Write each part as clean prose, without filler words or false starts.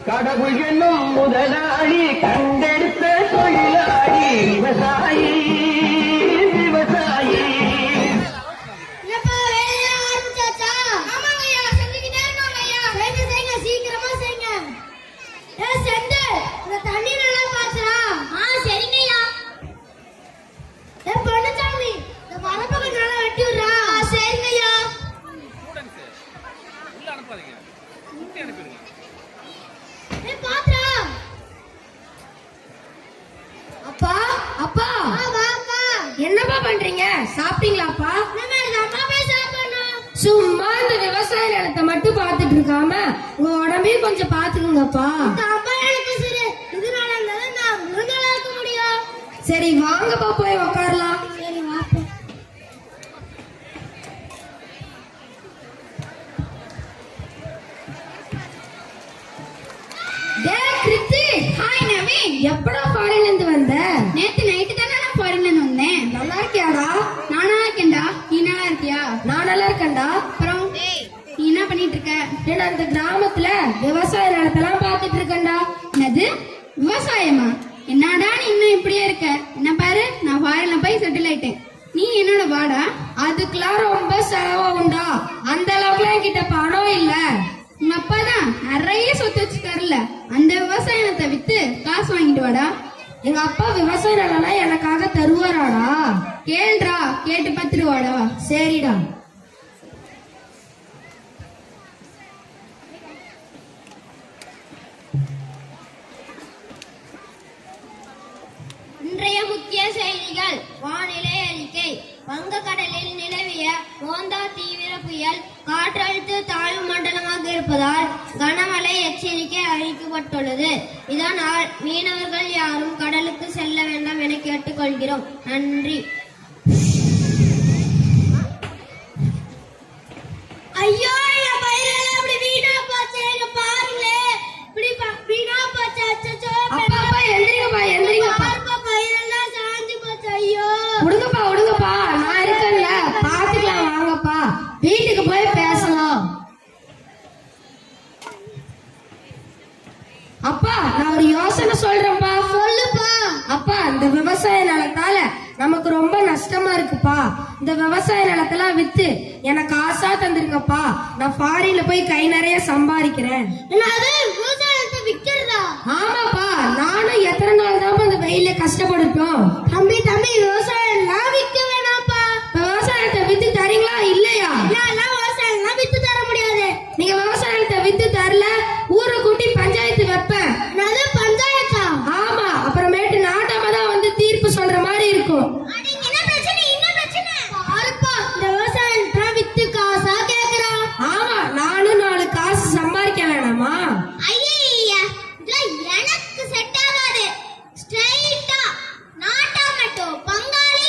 கடவுள் என்னும் முதலாளி கண்டெடுத்த தொழிலாளி விவசாயி விவசாயி. என்னப்பா பண்றீங்க? சாப்பிட்டீங்களாப்பா? சும்மா இந்த விவசாய நிலத்தை மட்டும் பாத்துட்டு இருக்காம உங்க உடம்பையும் கொஞ்சம் பாத்துக்குங்கப்பா. சரி வாங்கப்பா போய் உக்காரலாம். எப்படா ஃபாரின்ல இருந்து வந்த? நேத்து நைட்டு தானே நான் ஃபாரின்ல இருந்து வந்தேன். நல்லா இருக்கியாடா? நான் நல்லா இருக்கேன்டா. நீ நல்லா இருக்கியா? நான் நல்லா இருக்கேன்டா. அப்புறம் நீ என்ன பண்ணிட்டு இருக்க? நான் அந்த கிராமத்துல விவசாய நிலத்தெல்லாம் பாத்துட்டு இருக்கேன்டா. என்னது விவசாயமா? என்னடா நீ இன்னும் இப்படியே இருக்க? என்ன பாரு, நான் ஃபாரின்ல போய் செட்டில் ஆயிட்டேன். நீ என்னோட வாடா? அதுக்கெல்லாம் ரொம்ப செலவாகும்டா. அந்த அளவுக்குலாம் என்கிட்ட பணம் இல்ல. உங்க அப்பா தான் நிறைய சொத்து வச்சுக்காருல்ல, அந்த விவசாயத்தை வித்து காசு வாங்கிட்டு வாடா. எங்க அப்பா விவசாய நிலம் எனக்காக தருவாராடா? கேள்றா, கேட்டு பத்துட்டு வாடா. சரிடா. இன்றைய முக்கிய செய்திகள். வானிலை அறிக்கை. வங்கக்கடலில் நிலவிய மோந்தா தீவிர புயல் காற்றழுத்த தாழ்வு மண்டலமாக இருப்பதால் கனமழை எச்சரிக்கை அறிவிக்கப்பட்டுள்ளது. இதனால் மீனவர்கள் யாரும் கடலுக்கு செல்ல வேண்டாம் என கேட்டுக்கொள்கிறோம். நன்றி. ஐயோ, அப்படி வீணா போச்சு, பாருங்க, இப்படி வீணா போச்சு. அப்பா எந்திரிங்கப்பா, எந்திரிங்கப்பா. விடுங்கப்பா விடுங்கப்பா, நான் இருக்கேன்ல, பாத்துக்கலாம். வாங்கப்பா, வீட்டுக்கு போய் பேசலாம். அப்பா நான் ஒரு யோசனை சொல்றேன்ப்பா. சொல்லுப்பா. அப்பா இந்த விவசாய நிலத்தால நமக்கு ரொம்ப நஷ்டமா இருக்குப்பா. இந்த விவசாய நிலத்தெல்லாம் வித்து எனக்கு காசா தந்துருங்கப்பா. நான் ஃபாரின்ல போய் கை நிறைய சம்பாதிக்கிறேன். ஆமாப்பா, நானும் எத்தனை நாள் தான் இந்த வெயில கஷ்டப்பட்டுட்டோம். தம்பி விவசாயம் விற்க வேணாம்ப்பா. விவசாயத்தை வித்து தரீங்களா இல்லையா? விவசாயம் வித்து தர முடியாது. நீங்க விவசாயத்தை வித்து தரல, ஊரை கூட்டி பஞ்சாயத்து வைப்பேன். பஞ்சாயத்தா? ஆமா, அப்புறமேட்டு நாட்டாம தான் வந்து தீர்ப்பு சொல்ற மாதிரி இருக்கும். வித்து காசா கேக்குறான். ஆமா, நானும் 4 காசு சம்பாதிக்க வேணாமா? எனக்கு செட் ஆகாது. ஸ்ட்ரைட்டா நாட்டாமட்டோ பங்காளி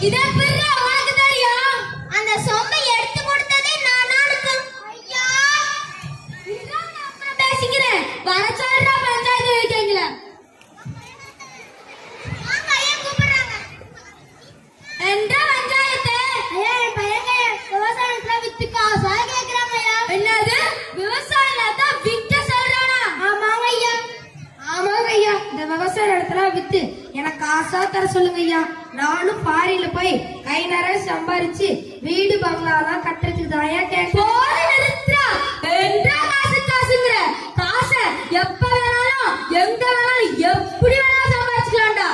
இதே பிறகு உனக்கு தெரியும். அந்த சொம்பை எடுத்து கொடுத்ததே நானா இருக்கும். ஐயா பேசிக்கிறேன் வர சொல்றா பஞ்சாயத்து வைக்கிறீங்களா? வாங்க ஐயா கூப்பிடுறாங்க. என்ற பஞ்சாயத்து ஐயா என் பையங்க விவசாயத்துல வித்து காசா கேக்குறாங்க ஐயா. என்னது விவசாயம் தான் விற்க சொல்றானா? ஆமாங்க ஐயா. ஆமாங்க ஐயா, இந்த விவசாய நிலத்துல வித்து எனக்கு காசா தர சொல்லுங்க ஐயா. நானும் ஃபாரின்ல போய் கை நிறைய சம்பாரிச்சு வீடு பங்களாலாம் கட்டுறதுக்கு தான் ஐயா கேட்கிறேன். காசுங்கிற காசை எப்ப வேணாலும் எங்க வேணாலும் எப்படி வேணாலும் சம்பாரிச்சுக்கலாம்டா.